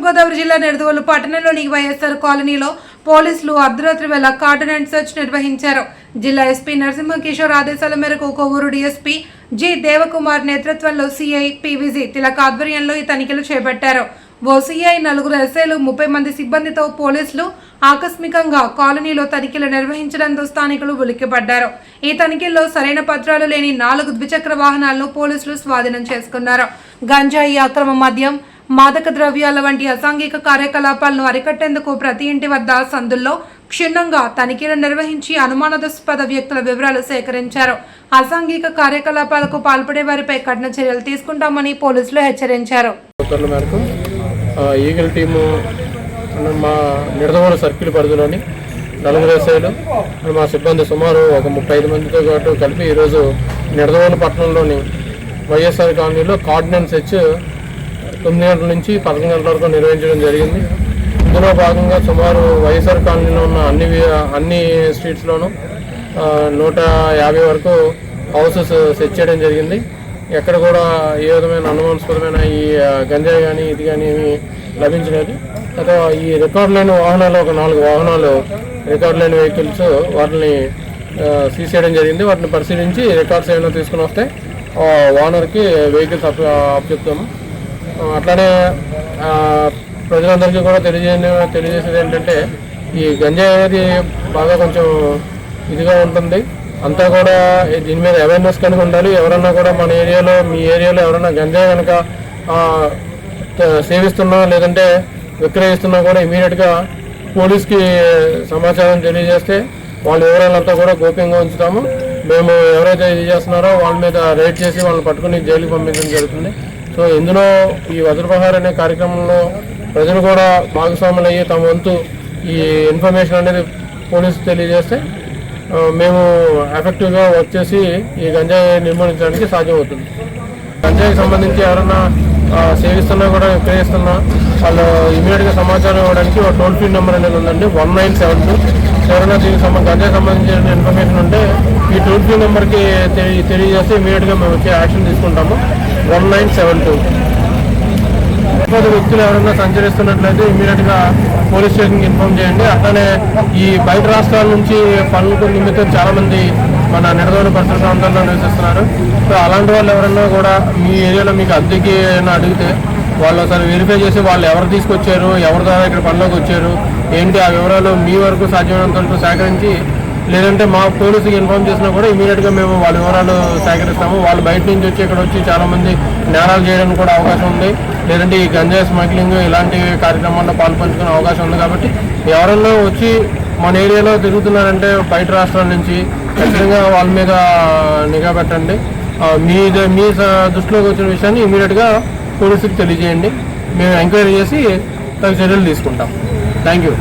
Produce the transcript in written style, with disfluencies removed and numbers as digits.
గోదావరి జిల్లా నిడదవోలు పట్టణంలోని వైఎస్ఆర్ కాలనీలో పోలీసులు అర్ధరాత్రి వేళ కార్డన్ అండ్ సెర్చ్ నిర్వహించారు. జిల్లా ఎస్పీ నరసింహ కిషోర్ ఆదేశాల మేరకు కొవ్వూరు డీఎస్పీ జి దేవకుమార్ నేతృత్వంలో సిఐ పివిజి తిలక్ ఆధ్వర్యంలో ఈ తనిఖీలు చేపట్టారు. ఓ సిఐ, 4 ఎస్ఐలు, 30 మంది సిబ్బందితో పోలీసులు ఆకస్మికంగా కాలనీలో తనిఖీలు నిర్వహించడంతో స్థానికులు ఉలిక్కిపడ్డారు. ఈ తనిఖీల్లో సరైన పత్రాలు లేని 4 ద్విచక్ర వాహనాలను పోలీసులు స్వాధీనం చేసుకున్నారు. గంజాయి, అక్రమ మద్యం, మాదక ద్రవ్యాల వంటి అసాంఘిక కార్యకలాపాలను అరికట్టేందుకు ప్రతి ఇంటి వద్ద సందుల్లో క్షుణ్ణంగా తనిఖీలు నిర్వహించి అనుమానాస్పద వ్యక్తుల వివరాలు సేకరించారు. అసాంఘిక కార్యకలాపాలకు పాల్పడే వారిపై కఠిన చర్యలు తీసుకుంటామని పోలీసులు హెచ్చరించారు. ఈగల్ టీము మా నిడదవోలు సర్కిల్ పరిధిలోని 4 ఎస్ఐలు మా సిబ్బంది సుమారు ఒక 35 మందితో పాటు కలిపి ఈరోజు నిడదవోలు పట్టణంలోని వైఎస్ఆర్ కాలనీలో కార్డినెన్స్ సెర్చ్ 9 గంటల నుంచి 11 గంటల వరకు నిర్వహించడం జరిగింది. ఇందులో భాగంగా సుమారు వైఎస్ఆర్ కాలనీలో ఉన్న అన్ని స్ట్రీట్స్లోనూ 150 వరకు హౌసెస్ సెర్చ్ చేయడం జరిగింది. ఎక్కడ కూడా ఏ విధమైన అనుమానాస్పదమైన ఈ గంజాయి కానీ ఇది కానీ ఏమీ లభించలేదు. అయితే ఈ రికార్డు లేని వాహనాలు ఒక 4 వాహనాలు రికార్డు లేని వెహికల్స్ వాటిని సీజ్ చేయడం జరిగింది. వాటిని పరిశీలించి రికార్డ్స్ ఏమైనా తీసుకుని వస్తే ఓనర్కి వెహికల్స్ అప్పచెప్తాము. అట్లానే ప్రజలందరికీ కూడా తెలియజేసేది ఏంటంటే ఈ గంజాయి అనేది బాగా కొంచెం ఇదిగా ఉంటుంది. అంతా కూడా దీని మీద అవేర్నెస్ కనుక ఉండాలి. ఎవరన్నా కూడా మన ఏరియాలో, మీ ఏరియాలో ఎవరన్నా గంజాయి కనుక సేవిస్తున్నా లేదంటే విక్రయిస్తున్నా కూడా ఇమీడియట్గా పోలీస్కి సమాచారం తెలియజేస్తే వాళ్ళ వివరాలంతా కూడా గోప్యంగా ఉంచుతాము. మేము ఎవరైతే ఇది చేస్తున్నారో వాళ్ళ మీద రైడ్ చేసి వాళ్ళని పట్టుకుని జైలుకి పంపించడం జరుగుతుంది. సో ఇందులో ఈ వజ్రప్రహార్ అనే కార్యక్రమంలో ప్రజలు కూడా భాగస్వాములు అయ్యి తమ వంతు ఈ ఇన్ఫర్మేషన్ అనేది పోలీసు తెలియజేస్తే మేము ఎఫెక్టివ్గా వర్క్ చేసి ఈ గంజాయి నిర్మూలించడానికి సాధ్యమవుతుంది. గంజాయికి సంబంధించి ఎవరన్నా సేవిస్తున్నా కూడా విక్రయిస్తున్నా వాళ్ళు ఇమీడియట్గా సమాచారం ఇవ్వడానికి ఒక టోల్ ఫ్రీ నెంబర్ అనేది ఉందండి, 1972. ఎవరైనా దీనికి గంజాయికి సంబంధించిన ఇన్ఫర్మేషన్ ఉంటే ఈ టోల్ ఫ్రీ నెంబర్కి తెలియజేస్తే ఇమీడియట్గా మేము వచ్చి యాక్షన్ తీసుకుంటాము. 1972. వ్యక్తులు ఎవరైనా సంచరిస్తున్నట్లయితే ఇమీడియట్గా పోలీస్ స్టేషన్కి ఇన్ఫార్మ్ చేయండి. అట్లానే ఈ బయట రాష్ట్రాల నుంచి పనులకు నిమిత్తం చాలామంది మన నిడదవోలు పరిసర ప్రాంతాల్లో నివసిస్తున్నారు. సో అలాంటి వాళ్ళు ఎవరైనా కూడా మీ ఏరియాలో మీకు అద్దెకి ఏమైనా అడిగితే వాళ్ళు ఒకసారి వెరిఫై చేసి వాళ్ళు ఎవరు తీసుకొచ్చారు, ఎవరి ద్వారా ఇక్కడ పనిలోకి వచ్చారు ఏంటి ఆ వివరాలు మీ వరకు సాధ్యమైనంత వరకు సేకరించి, లేదంటే మా పోలీసుకి ఇన్ఫార్మ్ చేసినా కూడా ఇమీడియట్గా మేము వాళ్ళ వివరాలు సేకరిస్తాము. వాళ్ళు బయట నుంచి వచ్చి ఇక్కడ వచ్చి చాలామంది నేరాలు చేయడానికి కూడా అవకాశం ఉంది, లేదంటే ఈ గంజాయి స్మగ్లింగ్ ఇలాంటి కార్యక్రమాల్లో పాల్పంచుకునే అవకాశం ఉంది. కాబట్టి ఎవరన్నా వచ్చి మన ఏరియాలో తిరుగుతున్నారంటే బయట రాష్ట్రాల నుంచి ఖచ్చితంగా వాళ్ళ మీద నిఘా పెట్టండి. మీ దృష్టిలోకి వచ్చిన విషయాన్ని ఇమీడియట్గా పోలీసుకి తెలియజేయండి. మేము ఎంక్వైరీ చేసి తగు చర్యలు తీసుకుంటాం. Thank you.